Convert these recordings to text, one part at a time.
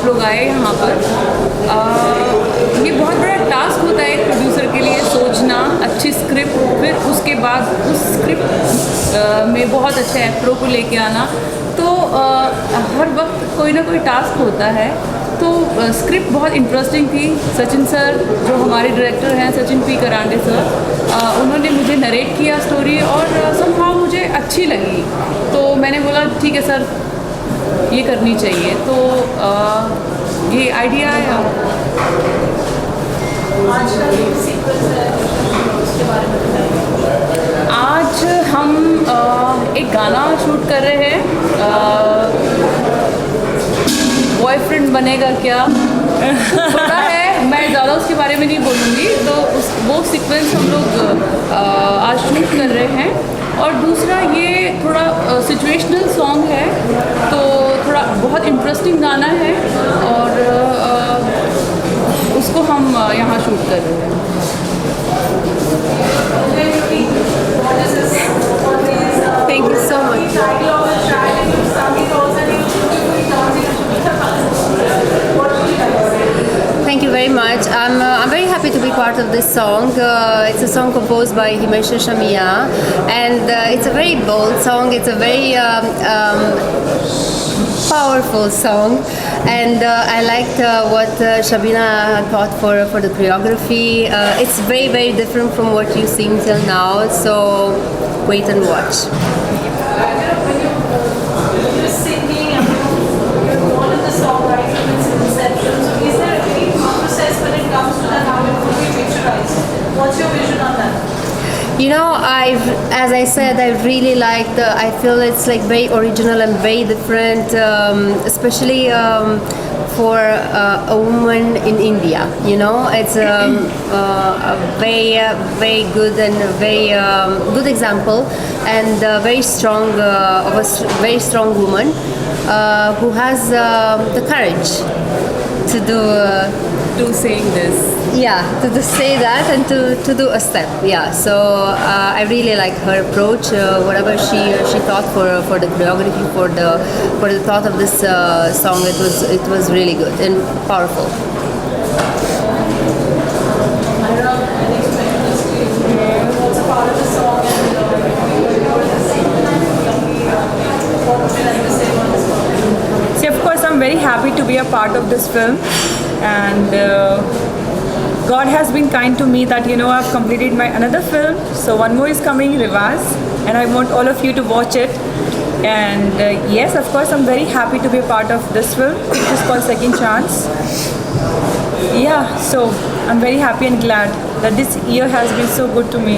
आप लोग आए यहाँ पर। ये बहुत बड़ा टास्क होता है एक प्रोड्यूसर के लिए, सोचना अच्छी स्क्रिप्ट, फिर उसके बाद उस स्क्रिप्ट में बहुत अच्छे एक्टरों को लेके आना। तो हर वक्त कोई ना कोई टास्क होता है। तो स्क्रिप्ट बहुत इंटरेस्टिंग थी। सचिन सर जो हमारे डायरेक्टर हैं, सचिन पी करांडे सर, उन्होंने मुझे नरेट किया स्टोरी और समहाउ मुझे अच्छी लगी। तो मैंने बोला ठीक है सर, ये करनी चाहिए। तो ये आइडिया आया। आज हम एक गाना शूट कर रहे हैं, बॉयफ्रेंड बनेगा क्या पता है, मैं ज़्यादा उसके बारे में नहीं बोलूँगी। तो वो सीक्वेंस हम लोग आज शूट कर रहे हैं। और दूसरा ये थोड़ा सिचुएशनल सॉन्ग है, तो थोड़ा बहुत इंटरेस्टिंग गाना है और उसको हम यहाँ शूट कर रहे हैं। Thank you so much. Thank you very much. I'm very happy to be part of this song. It's a song composed by Himesh Shamia, and it's a very bold song. It's a very powerful song, and I liked what Shabina had thought for the choreography. It's very different from what you've seen till now. So wait and watch. What's your vision on that? You know, as I said, I really liked. I feel it's like very original and very different, especially for a woman in India. You know, it's a very good and very good example, and very strong of a very strong woman who has the courage to do. To saying this. Yeah, to say that and to do a step. Yeah, so I really like her approach. Whatever she thought for the choreography, for the thought of this song, it was really good and powerful. See, of course, I'm very happy to be a part of this film, and God has been kind to me that I've completed my another film. So one more is coming, Rivaz, and I want all of you to watch it. And yes, of course, I'm very happy to be a part of this film, which is called Second Chance. Yeah, so I'm very happy and glad that this year has been so good to me.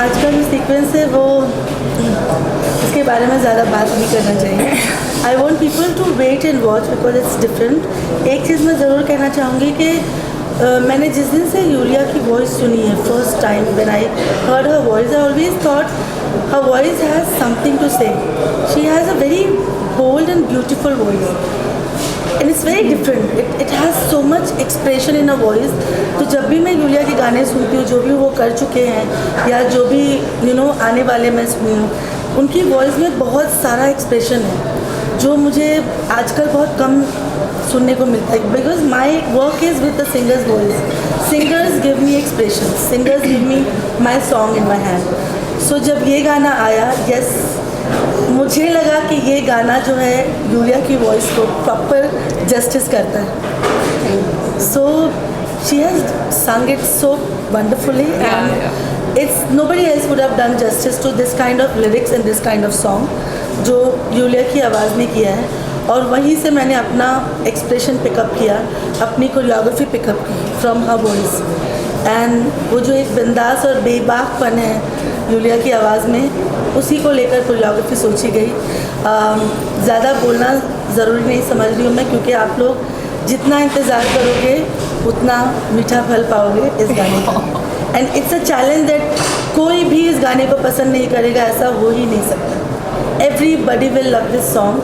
आज का जो sequence है वो इसके बारे में ज़्यादा बात नहीं करना चाहिए। I want people to wait and watch because it's different. एक चीज़ मैं ज़रूर कहना चाहूँगी कि मैंने जिस दिन से यूलिया की वॉइस सुनी है, first time when I heard her voice, I always thought her voice has something to say. She has a very bold and beautiful voice and it's very different. It has so much expression in a voice. तो जब भी मैं Yulia के गाने सुनती हूँ, जो भी वो कर चुके हैं या जो भी आने वाले मैं सुनी हूँ, उनकी वॉइस में बहुत सारा एक्सप्रेशन है जो मुझे आजकल बहुत कम सुनने को मिलता है। Because my work is with the singers voice. Singers give me expression, singers give me my song in my hand. So जब ये गाना आया, यस, मुझे लगा कि ये गाना जो है यूलिया की वॉइस को प्रॉपर जस्टिस करता है। So she has sung it so wonderfully, and it's nobody else would have done justice to this kind of lyrics and this kind of song जो यूलिया की आवाज़ ने किया है। और वहीं से मैंने अपना एक्सप्रेशन पिकअप किया, अपनी कोरियोग्राफी पिकअप की फ्रॉम हर वॉइस। एंड वो जो एक बिंदास और बेबाकपन है यूलिया की आवाज़ में, उसी को लेकर कोरियोग्राफी सोची गई। ज़्यादा बोलना ज़रूरी नहीं समझ रही हूँ मैं, क्योंकि आप लोग जितना इंतज़ार करोगे उतना मीठा फल पाओगे इस गाने का। And it's a challenge that कोई भी इस गाने को पसंद नहीं करेगा, ऐसा हो ही नहीं सकता। Everybody will love this song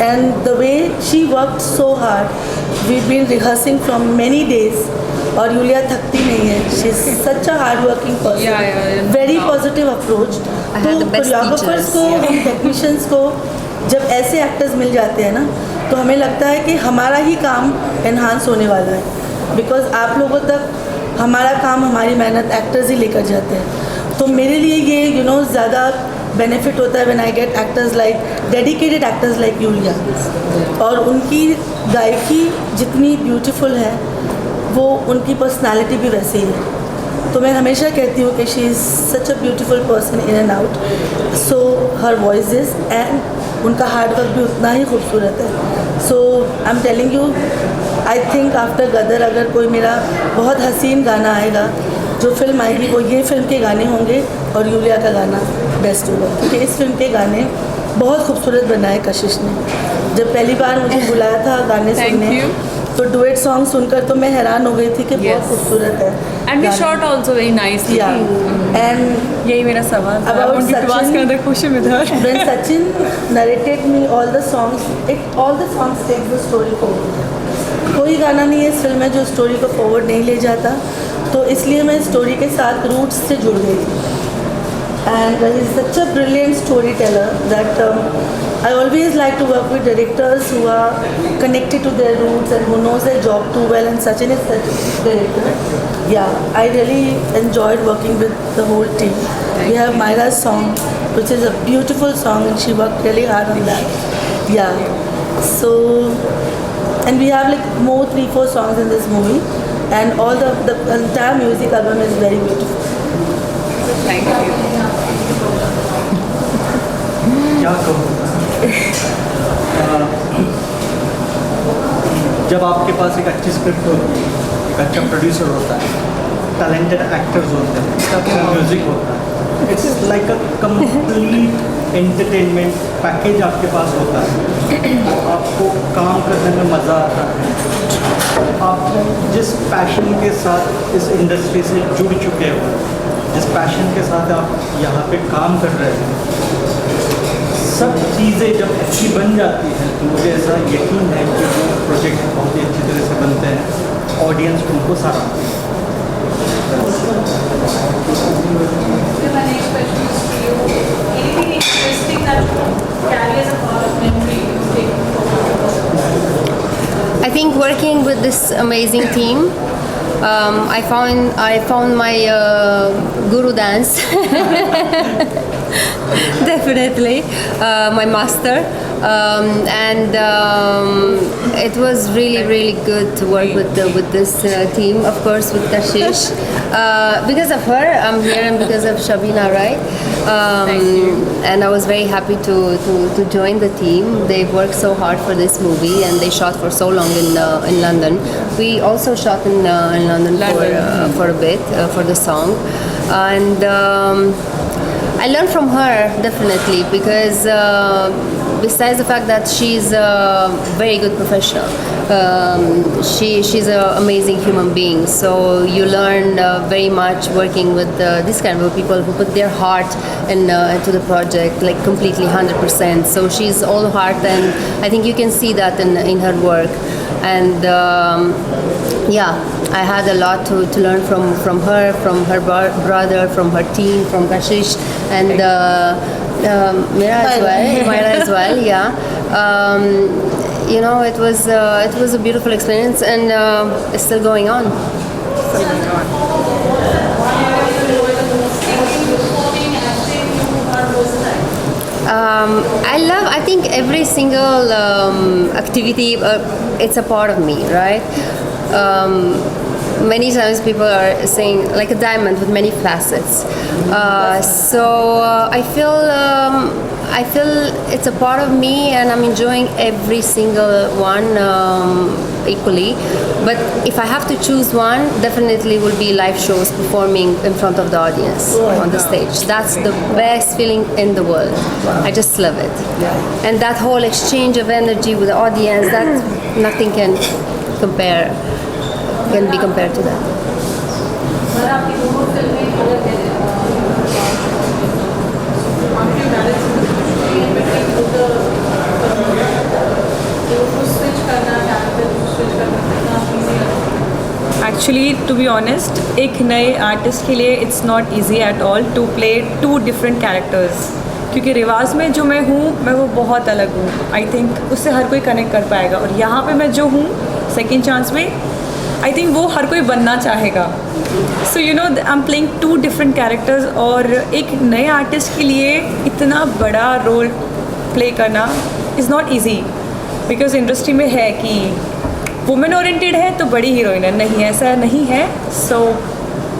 And the way she worked so hard, we've been rehearsing from many days. और यूलिया थकती नहीं है. She's such a hard working person. Yeah. Very positive approach. I had the best choreographers teachers. को, हम technicians को जब ऐसे actors मिल जाते हैं ना, तो हमें लगता है कि हमारा ही काम एनहांस होने वाला है. बिकॉज आप लोगों तक हमारा काम, हमारी मेहनत एक्टर्स ही लेकर जाते हैं. तो मेरे लिए ये ज़्यादा बेनिफिट होता है when I get actors like dedicated actors like Yulia. और उनकी गायकी जितनी ब्यूटीफुल है, वो उनकी पर्सनालिटी भी वैसे ही है. तो मैं हमेशा कहती हूँ कि she is such a beautiful person in and out. So her voices and उनका हार्ड वर्क भी उतना ही खूबसूरत है. So I am telling you, I think after Gadar अगर कोई मेरा बहुत हसीन गाना आएगा, जो फिल्म आएगी वो ये फिल्म के गाने होंगे और यूलिया का गाना बेस्ट होगा. क्योंकि इस फिल्म के गाने बहुत खूबसूरत बनाए कशिश ने. जब पहली बार मुझे बुलाया था गाने Thank सुनने, you. तो डुएट सॉन्ग सुनकर तो मैं हैरान हो गई थी कि Yes. बहुत खूबसूरत है. And we गाने. shot also very nicely. Yeah. And यही मेरा सवाल था. I About wanted to ask Sachin. another question with her. when Sachin narrated me all the songs, all the songs take the story forward. कोई गाना नहीं है इस फिल्म में जो स्टोरी को फॉरवर्ड नहीं ले जाता. तो इसलिए मैं स्टोरी के साथ रूट्स से जुड़ गई थी. And he is such a brilliant storyteller that I always like to work with directors who are connected to their roots and who knows their job too well, and Sachin is such a director. Yeah, I really enjoyed working with the whole team. We have Myra's song, which is a beautiful song, and she worked really hard on that. Yeah. So, and we have like more 3-4 songs in this movie, and all the entire music album is very beautiful. Thank you. क्या कहूँ. जब आपके पास एक अच्छी script होती है, एक अच्छा प्रोड्यूसर होता है, टैलेंटेड एक्टर्स होते हैं, अच्छा म्यूज़िक होता है, it's like a complete entertainment package आपके पास होता है. आपको काम करने में मज़ा आता है. आप जिस पैशन के साथ इस इंडस्ट्री से जुड़ चुके हो, जिस पैशन के साथ आप यहाँ पे काम कर रहे हैं, सब चीज़ें जब अच्छी बन जाती हैं, तो मुझे ऐसा यकीन है कि वो प्रोजेक्ट बहुत ही अच्छी तरह से बनते हैं. ऑडियंस उनको सराहती है. My next question is to you. Anything interesting that you carry as a part of memory you take forward? I think working with this amazing team, I found my guru dance. Definitely, my master, and it was really good to work with this team. Of course, with Kashish, because of her, I'm here, and because of Shabina, right? And I was very happy to join the team. They've worked so hard for this movie, and they shot for so long in London. We also shot in London for a bit for the song, and I learned from her definitely, because besides the fact that she's a very good professional, she's an amazing human being. So you learn very much working with this kind of people who put their heart into the project, like completely 100%. So she's all heart, and I think you can see that in her work. And yeah, I had a lot to learn from her, from her brother, from her team, from Kashish, and Myra as well. Yeah, you know, it was a beautiful experience, and it's still going on. I think every single activity, it's a part of me, right? Many times people are saying like a diamond with many facets. So I feel it's a part of me, and I'm enjoying every single one equally. But if I have to choose one, definitely will be live shows, performing in front of the audience on the stage. That's the best feeling in the world. I just love it. And that whole exchange of energy with the audience, that nothing can be compared to that. पर आपकी दोनों फिल्में अलग हैं. How did you balance between both the actually to be honest एक नए artist के लिए it's not easy at all to play 2 different characters, क्योंकि रिवाज में जो मैं हूँ मैं वो बहुत अलग हूँ. आई थिंक उससे हर कोई कनेक्ट कर पाएगा, और यहाँ पे मैं जो हूँ सेकेंड चांस में आई थिंक वो हर कोई बनना चाहेगा. So you know I am playing 2 different characters, और एक नए आर्टिस्ट के लिए इतना बड़ा रोल प्ले करना is not easy, because industry में है कि वुमेन ओरिएंटेड है तो बड़ी हीरोइन है, नहीं ऐसा नहीं है. So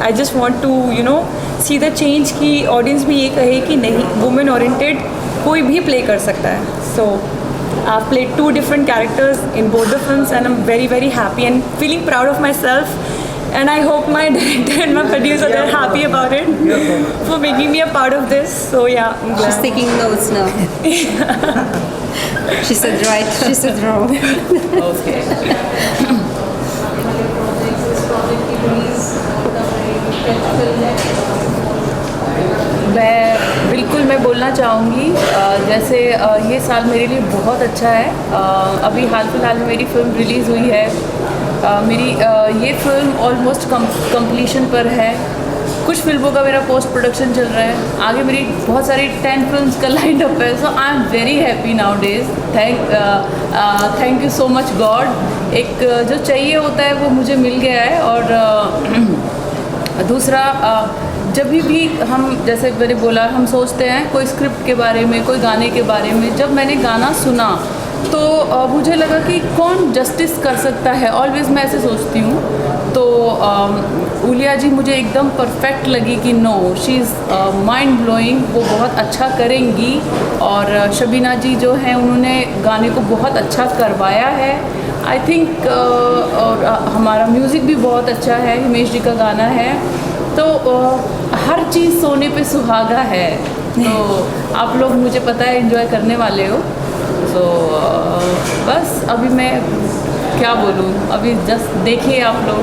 I just want to you know see the change की ऑडियंस भी ये कहे कि नहीं, वुमेन ओरिएंटेड कोई भी प्ले कर सकता है. सो I've played 2 different characters in both the films, and I'm very very happy and feeling proud of myself, and I hope my director and my producer are happy about it for making me a part of this. So yeah, I'm She's glad. taking notes now. She said right, she said wrong. Okay. This project की release film है. बिल्कुल मैं बोलना चाहूँगी, जैसे ये साल मेरे लिए बहुत अच्छा है. अभी हाल फिलहाल में मेरी फिल्म रिलीज़ हुई है. मेरी ये फिल्म ऑलमोस्ट कंप्लीशन पर है. कुछ फिल्मों का मेरा पोस्ट प्रोडक्शन चल रहा है. आगे मेरी बहुत सारी 10 फिल्म्स का लाइन अप है. So I am very happy nowadays. Thank you so much God. एक जो चाहिए होता है वो मुझे मिल गया है. और दूसरा, जब भी हम, जैसे मैंने बोला, हम सोचते हैं कोई स्क्रिप्ट के बारे में, कोई गाने के बारे में. जब मैंने गाना सुना तो मुझे लगा कि कौन जस्टिस कर सकता है. ऑलवेज मैं ऐसे सोचती हूँ. तो उलिया जी मुझे एकदम परफेक्ट लगी कि no, she is mind blowing. वो बहुत अच्छा करेंगी. और शबीना जी जो हैं उन्होंने गाने को बहुत अच्छा करवाया है. आई थिंक और हमारा म्यूज़िक भी बहुत अच्छा है. हिमेश जी का गाना है. तो हर चीज़ सोने पे सुहागा है. तो आप लोग, मुझे पता है, एंजॉय करने वाले हो. तो बस अभी मैं क्या बोलूँ, अभी जस्ट देखिए आप लोग.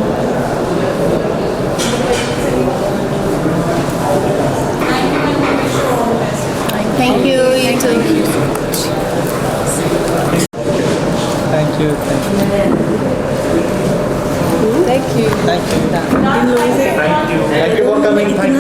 Thank you. You too. Thank you. Thank you. Thank you for coming.